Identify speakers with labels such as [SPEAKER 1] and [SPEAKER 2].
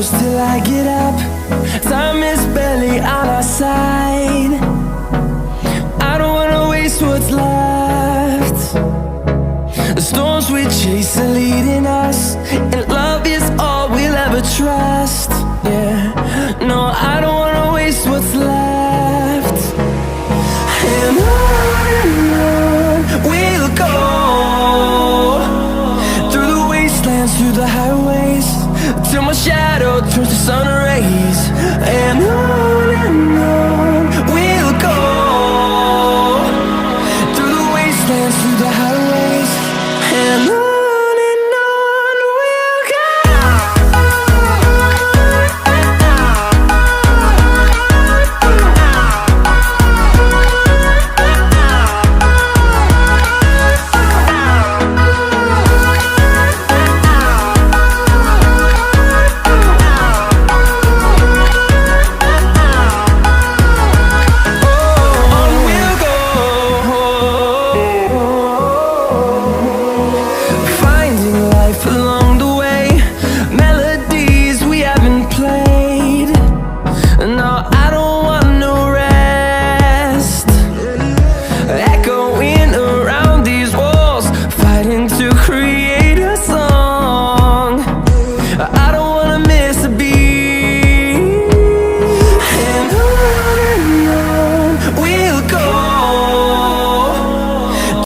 [SPEAKER 1] close till I get up. Time is barely on our side. I don't wanna waste what's left. The storms we chase are leading us, and love is all we'll ever trust. Yeah, no, I don't wanna waste what's left. And on we'll go, through the wastelands, through the highways, till my shadow turns to sun rays. And on we'll go, through the wastelands, through the highways, and on. Echoing around these walls, fighting to create